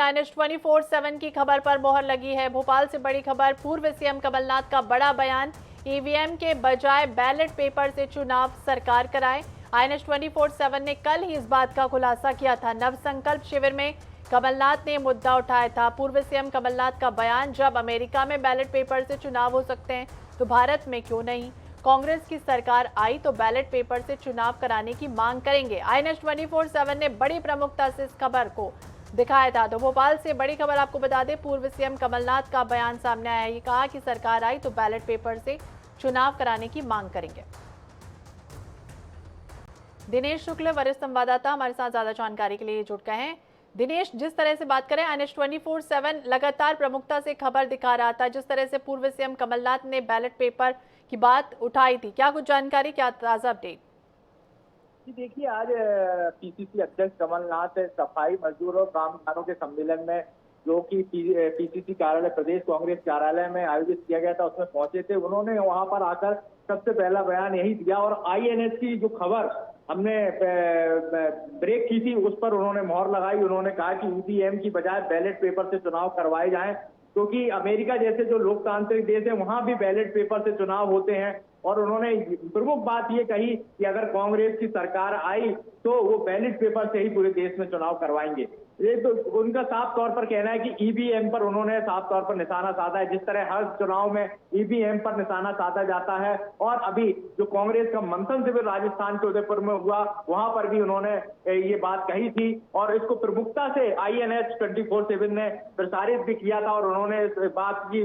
INS 24/7 की खबर पर मोहर लगी है। भोपाल से बड़ी खबर, पूर्व सीएम कमलनाथ का बड़ा बयान, ईवीएम के बजाय बैलेट पेपर से चुनाव सरकार कराए। INS 24/7 ने कल ही इस बात का खुलासा किया था। नव संकल्प शिविर में कमलनाथ ने मुद्दा उठाया था। पूर्व सीएम कमलनाथ का बयान, जब अमेरिका में बैलेट पेपर से चुनाव हो सकते हैं तो भारत में क्यों नहीं। कांग्रेस की सरकार आई तो बैलेट पेपर से चुनाव कराने की मांग करेंगे। INS 24/7 ने बड़ी प्रमुखता से इस खबर को दिखाया था। तो भोपाल से बड़ी खबर आपको बता दें, पूर्व सीएम कमलनाथ का बयान सामने आया है। ये कहा कि सरकार आई तो बैलेट पेपर से चुनाव कराने की मांग करेंगे। दिनेश शुक्ल वरिष्ठ संवाददाता हमारे साथ ज्यादा जानकारी के लिए जुड़ गए हैं। दिनेश, जिस तरह से बात करें, INS 24/7 लगातार प्रमुखता से खबर दिखा रहा था, जिस तरह से पूर्व सीएम कमलनाथ ने बैलेट पेपर की बात उठाई थी, क्या कुछ जानकारी, क्या ताजा अपडेट? जी देखिए, आज पीसीसी अध्यक्ष कमलनाथ सफाई मजदूर और कामगारों के सम्मेलन में, जो कि पीसीसी कार्यालय प्रदेश कांग्रेस कार्यालय में आयोजित किया गया था, उसमें पहुंचे थे। उन्होंने वहां पर आकर सबसे पहला बयान यही दिया और INS की जो खबर हमने ब्रेक की थी उस पर उन्होंने मोहर लगाई। उन्होंने कहा कि ईवीएम की बजाय बैलेट पेपर से चुनाव करवाए जाएं, क्योंकि अमेरिका जैसे जो लोकतांत्रिक देश है वहां भी बैलेट पेपर से चुनाव होते हैं। और उन्होंने प्रमुख बात ये कही कि अगर कांग्रेस की सरकार आई तो वो बैलेट पेपर से ही पूरे देश में चुनाव करवाएंगे। ये तो उनका साफ तौर पर कहना है कि ईवीएम पर उन्होंने साफ तौर पर निशाना साधा है। जिस तरह हर चुनाव में ईवीएम पर निशाना साधा जाता है, और अभी जो कांग्रेस का मंथन शिविर राजस्थान के उदयपुर में हुआ, वहां पर भी उन्होंने ये बात कही थी और इसको प्रमुखता से INS 24/7 ने प्रसारित भी किया था। और उन्होंने इस बात की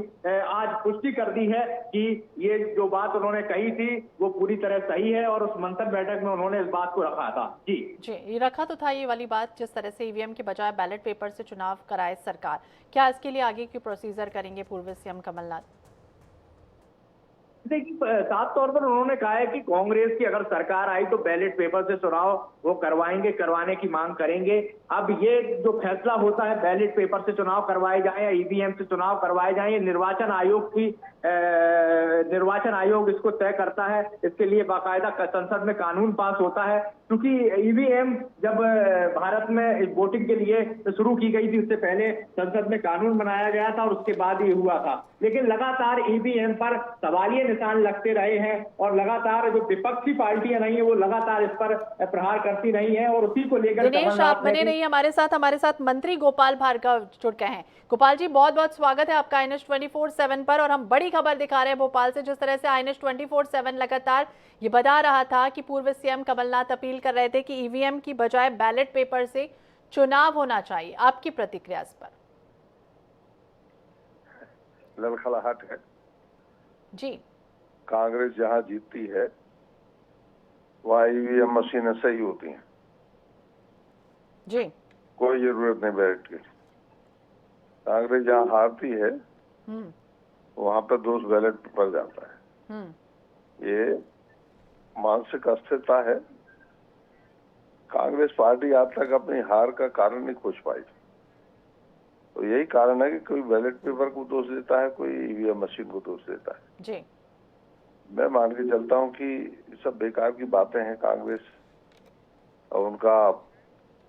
आज पुष्टि कर दी है कि ये जो बात उन्होंने कही थी वो पूरी तरह सही है, और उस मंथन बैठक में उन्होंने इस बात को रखा था। जी, ये रखा तो था ये वाली बात, जिस तरह से ईवीएम के बजाय बैलेट पेपर से चुनाव कराए सरकार। क्या इसके लिए आगे की प्रोसीजर करेंगे पूर्व सीएम कमलनाथ? देखिए, साफ तौर पर उन्होंने कहा है कि कांग्रेस की अगर सरकार आई तो बैलेट पेपर से चुनाव वो करवाने की मांग करेंगे। अब ये जो फैसला होता है, बैलेट पेपर से चुनाव करवाए जाए या ईवीएम से चुनाव करवाए जाए, ये निर्वाचन आयोग इसको तय करता है। इसके लिए बाकायदा संसद में कानून पास होता है, क्योंकि ईवीएम जब भारत में वोटिंग के लिए शुरू की गई थी उससे पहले संसद में कानून बनाया गया था और उसके बाद ये हुआ था। लेकिन लगातार ईवीएम पर सवालिया निशान लगते रहे हैं और लगातार जो विपक्षी पार्टियां नहीं है वो लगातार इस पर प्रहार करती रही हैं, और उसी को लेकर दिनेश, आप बने रहिए हमारे साथ मंत्री गोपाल भार्गव जुड़ गए हैं। गोपाल जी, बहुत बहुत स्वागत है आपका INS 24/7 पर। और हम बड़ी खबर दिखा रहे हैं भोपाल से, जिस तरह से INS 24/7 लगातार ये बता रहा था कि पूर्व सीएम कमलनाथ अपील कर रहे थे कि ईवीएम की बजाय बैलेट पेपर से चुनाव होना चाहिए। आपकी प्रतिक्रिया इस पर? लड़खड़ाहट है जी। कांग्रेस जहां जीतती है वहां ईवीएम मशीनें सही होती हैं जी, कोई जरूरत नहीं बैलेट की। कांग्रेस जहां हारती है वहां पर दोष बैलेट पेपर जाता है। ये मानसिक अस्थिरता है। कांग्रेस पार्टी आज तक अपनी हार का कारण नहीं खोज पाई, तो यही कारण है कि कोई बैलेट पेपर को दोष देता है, कोई ईवीएम मशीन को दोष देता है। जी, मैं मान के चलता हूं कि सब बेकार की बातें हैं। कांग्रेस और उनका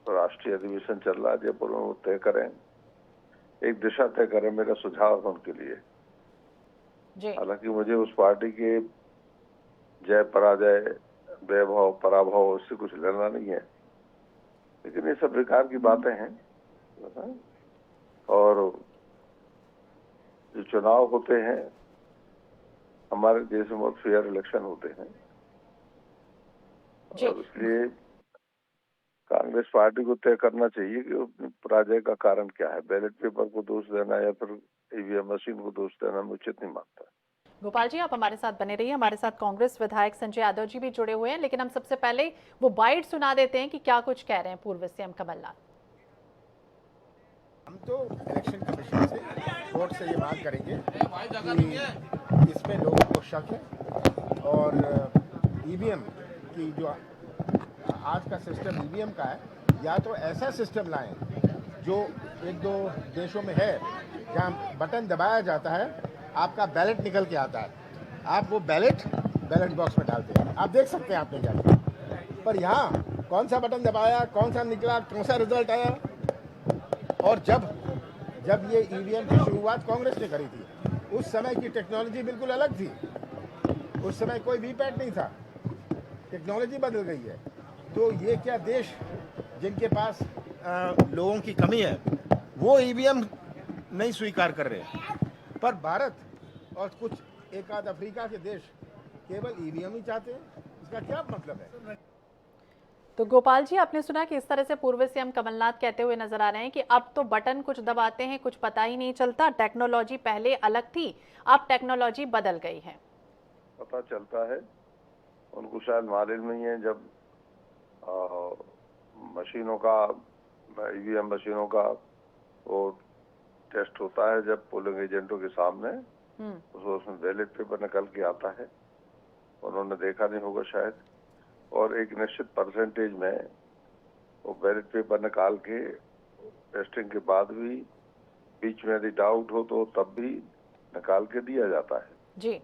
राष्ट्रीय अधिवेशन चल रहा है जयपुर में, वो तय करें, एक दिशा तय करें। मेरा सुझाव है उनके लिए। हालांकि मुझे उस पार्टी के जय पराजय, वैभव पराभव उससे कुछ लेना नहीं है, लेकिन ये सब बेकार की बातें हैं। और जो चुनाव होते हैं हमारे देश में बहुत फेयर इलेक्शन होते हैं, और इसलिए कांग्रेस पार्टी को तय करना चाहिए कि पराजय का कारण क्या है। बैलेट पेपर को दोष देना या फिर ईवीएम मशीन को दोष देना मैं उचित नहीं मानता। गोपाल जी, आप हमारे साथ बने रहिए। हमारे साथ कांग्रेस विधायक संजय यादव जी भी जुड़े हुए हैं, लेकिन हम सबसे पहले वो बाइट सुना देते हैं कि क्या कुछ कह रहे हैं पूर्व सीएम कमलनाथ। हम तो इलेक्शन कमीशन से कोर्ट से ये बात करेंगे कि इसमें लोगों को शक है, और ईवीएम की जो आज का सिस्टम ईवीएम का है, या तो ऐसा सिस्टम लाएं जो एक दो देशों में है जहाँ बटन दबाया जाता है, आपका बैलेट निकल के आता है, आप वो बैलेट बॉक्स में डालते हैं, आप देख सकते हैं आपने जाके। पर यहाँ कौन सा बटन दबाया, कौन सा निकला, कौन सा रिजल्ट आया, और जब ये ईवीएम की शुरुआत कांग्रेस ने करी थी, उस समय की टेक्नोलॉजी बिल्कुल अलग थी। उस समय कोई वीपैट नहीं था, टेक्नोलॉजी बदल गई है। तो ये क्या देश जिनके पास लोगों की कमी है वो ईवीएम नहीं स्वीकार कर रहे हैं, पर भारत और कुछ एक आध अफ्रीका के देश केवल ईवीएम ही चाहते हैं। इसका क्या मतलब है? तो गोपाल जी, आपने सुना कि इस तरह से पूर्व सीएम कमलनाथ कहते हुए नजर आ रहे हैं कि अब तो बटन कुछ दबाते हैं, कुछ पता ही नहीं चलता, टेक्नोलॉजी पहले अलग थी, अब टेक्नोलॉजी बदल गई है। पता चलता है उनको शायद मालूम नहीं है, जब मशीनों का, ईवीएम मशीनों का वो टेस्ट होता है, जब पोलिंग एजेंटों के सामने उसमें बैलेट पेपर निकल के आता है, उन्होंने देखा नहीं होगा शायद, और एक निश्चित परसेंटेज में वो बैलेट पेपर निकाल के टेस्टिंग के बाद भी बीच में यदि डाउट हो तो तब भी निकाल के दिया जाता है जी।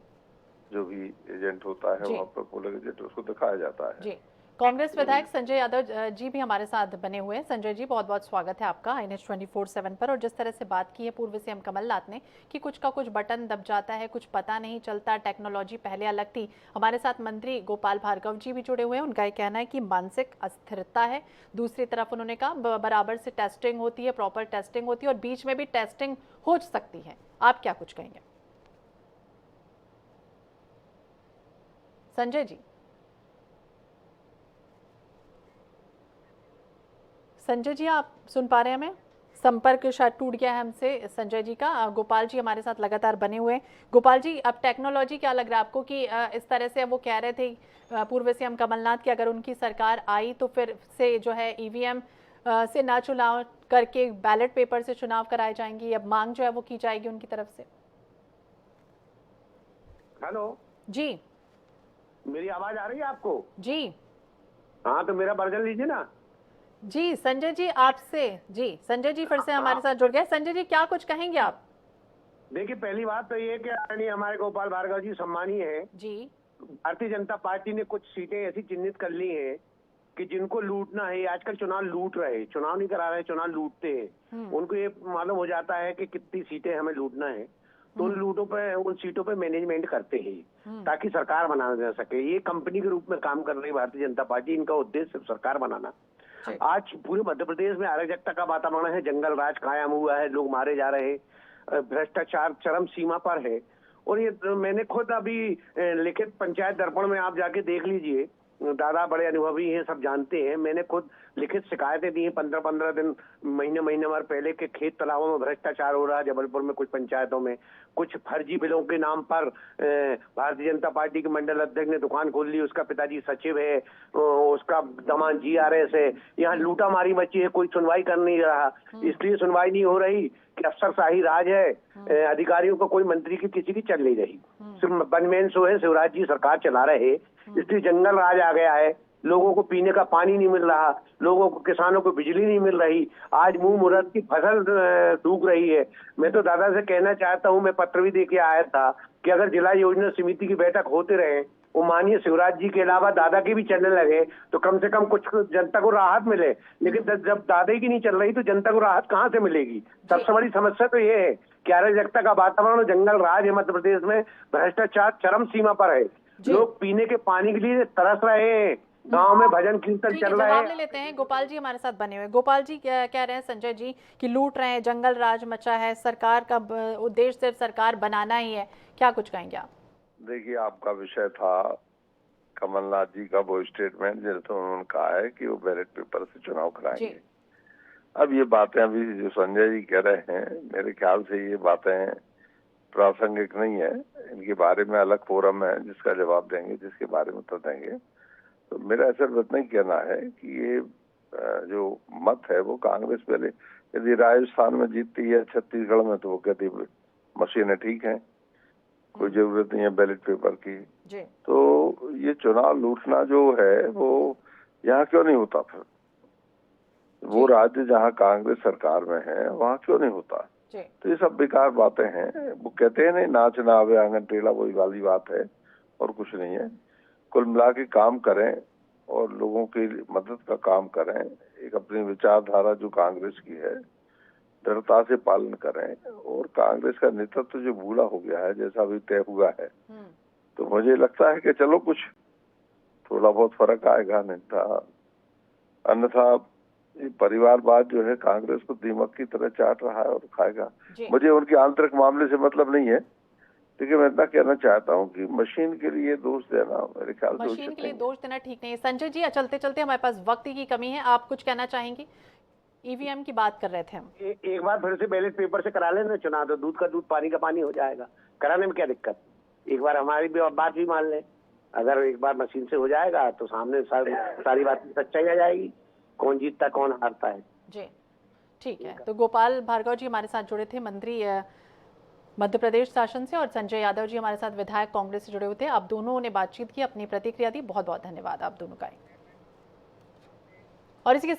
जो भी एजेंट होता है वहाँ पर पोलिंग एजेंट, उसको दिखाया जाता है जी। कांग्रेस विधायक संजय यादव जी भी हमारे साथ बने हुए हैं। संजय जी, बहुत बहुत स्वागत है आपका INH 24/7 पर। और जिस तरह से बात की है पूर्व सीएम कमलनाथ ने कि कुछ का कुछ बटन दब जाता है, कुछ पता नहीं चलता, टेक्नोलॉजी पहले अलग थी। हमारे साथ मंत्री गोपाल भार्गव जी भी जुड़े हुए हैं। उनका ये कहना है कि मानसिक अस्थिरता है। दूसरी तरफ उन्होंने कहा बराबर से टेस्टिंग होती है, प्रॉपर टेस्टिंग होती है और बीच में भी टेस्टिंग हो सकती है। आप क्या कुछ कहेंगे संजय जी? संजय जी, आप सुन पा रहे हैं हमें? संपर्क शायद टूट गया है हमसे संजय जी का। गोपाल जी हमारे साथ लगातार बने हुए हैं। गोपाल जी, अब टेक्नोलॉजी क्या लग रहा है आपको कि इस तरह से वो कह रहे थे पूर्व सीएम कमलनाथ की अगर उनकी सरकार आई तो फिर से जो है ईवीएम से ना चुनाव करके बैलेट पेपर से चुनाव कराए जाएंगे, अब मांग जो है वो की जाएगी उनकी तरफ से? हेलो जी। मेरी आवाज आ रही है आपको? जी हाँ, तो मेरा वर्जन लीजिए ना। जी। संजय जी, आपसे जी, संजय जी फिर से हमारे साथ जुड़ गए। संजय जी, क्या कुछ कहेंगे आप? देखिए, पहली बात तो ये कि आदरणीय हमारे गोपाल भार्गव जी सम्मानीय है जी। भारतीय जनता पार्टी ने कुछ सीटें ऐसी चिन्हित कर ली हैं कि जिनको लूटना है। आजकल चुनाव लूट रहे, चुनाव नहीं करा रहे, चुनाव लूटते हैं। उनको ये मालूम हो जाता है कि कितनी सीटें हमें लूटना है, तो उन सीटों पे मैनेजमेंट करते हैं ताकि सरकार बनाना जा सके। ये कंपनी के रूप में काम कर रही भारतीय जनता पार्टी। इनका उद्देश्य सिर्फ सरकार बनाना। आज पूरे मध्य प्रदेश में अराजकता का वातावरण है, जंगल राज कायम हुआ है, लोग मारे जा रहे हैं, भ्रष्टाचार चरम सीमा पर है। और ये मैंने खुद अभी लिखित पंचायत दर्पण में आप जाके देख लीजिए, दादा बड़े अनुभवी हैं, सब जानते हैं। मैंने खुद लिखित शिकायतें दी हैं 15-15 दिन, महीने भर पहले के खेत तालाबों में भ्रष्टाचार हो रहा है जबलपुर में, कुछ पंचायतों में कुछ फर्जी बिलों के नाम पर भारतीय जनता पार्टी के मंडल अध्यक्ष ने दुकान खोल ली, उसका पिताजी सचिव है, उसका दामाद GRS है। यहाँ लूटा मारी मची है, कोई सुनवाई कर नहीं रहा। इसलिए सुनवाई नहीं हो रही कि अफसरशाही राज है, अधिकारियों को कोई मंत्री की किसी की चल नहीं रही, सिर्फ वनमैन शो है, शिवराज जी सरकार चला रहे। इसलिए जंगल राज आ गया है, लोगों को पीने का पानी नहीं मिल रहा, लोगों को, किसानों को बिजली नहीं मिल रही, आज मुंह मुहूर्त की फसल डूब रही है। मैं तो दादा से कहना चाहता हूं, मैं पत्र भी देके आया था कि अगर जिला योजना समिति की बैठक होते रहे, वो माननीय शिवराज जी के अलावा दादा की भी चलने लगे तो कम से कम कुछ जनता को राहत मिले। लेकिन जब दादा की नहीं चल रही तो जनता को राहत कहाँ से मिलेगी? सबसे बड़ी समस्या तो ये है कि अराजकता का वातावरण, जंगल राज है मध्य प्रदेश में, भ्रष्टाचार चरम सीमा पर है, लोग पीने के पानी के लिए तरस रहे हैं, गांव में भजन कीर्तन चल रहा है। जवाब ले लेते हैं। गोपाल जी हमारे साथ बने हुए। गोपाल जी क्या कह रहे हैं संजय जी कि लूट रहे हैं, जंगल राज मचा है, सरकार का उद्देश्य सिर्फ सरकार बनाना ही है, क्या कुछ कहेंगे आप? देखिए, आपका विषय था कमलनाथ जी का वो स्टेटमेंट जिसमें उन्होंने कहा है कि वो बैलेट पेपर से चुनाव कराएंगे। अब ये बातें अभी जो संजय जी कह रहे हैं, मेरे ख्याल से ये बातें प्रासंगिक नहीं है। इनके बारे में अलग फोरम है जिसका जवाब देंगे, जिसके बारे में तो देंगे। तो मेरा ऐसा नहीं कहना है कि ये जो मत है वो कांग्रेस पहले, यदि राजस्थान में जीतती है, छत्तीसगढ़ में, तो वो कहती मशीनें ठीक हैं, कोई जरूरत नहीं है बैलेट पेपर की। तो ये चुनाव लूटना जो है वो यहाँ क्यों नहीं होता? फिर वो राज्य जहाँ कांग्रेस सरकार में है वहाँ क्यों नहीं होता? तो ये सब बेकार बातें हैं। वो कहते हैं नहीं, नाच ना आवे आंगन टेढ़ा, वही वाली बात है और कुछ नहीं है। कुल मिला के काम करें और लोगों की मदद का काम करें। एक अपनी विचारधारा जो कांग्रेस की है दृढ़ता से पालन करें। और कांग्रेस का नेतृत्व जो बूढ़ा हो गया है, जैसा अभी तय हुआ है, तो मुझे लगता है कि चलो कुछ थोड़ा बहुत फर्क आएगा, नहीं था अन्यथा ये परिवारवाद जो है कांग्रेस को दीमक की तरह चाट रहा है और खाएगा। मुझे उनके आंतरिक मामले से मतलब नहीं है, लेकिन मैं इतना कहना चाहता हूं कि मशीन के लिए दोष देना मेरे ख्याल से मशीन के लिए दोष देना ठीक नहीं है। संजय जी, चलते चलते हमारे पास वक्त की कमी है, आप कुछ कहना चाहेंगे? ईवीएम की बात कर रहे थे हम। एक बार फिर से बैलेट पेपर से करा लेना चुनाव, तो दूध का दूध पानी का पानी हो जाएगा। कराने में क्या दिक्कत? एक बार हमारी भी बात भी मान लें, अगर एक बार मशीन से हो जाएगा तो सामने सारी बात की सच्चाई आ जाएगी, कौन जीतता कौन हारता है। जी ठीक है। तो गोपाल भार्गव जी हमारे साथ जुड़े थे, मंत्री मध्य प्रदेश शासन से, और संजय यादव जी हमारे साथ विधायक कांग्रेस से जुड़े हुए थे। आप दोनों ने बातचीत की, अपनी प्रतिक्रिया दी। बहुत बहुत धन्यवाद आप दोनों का। और इसी के साथ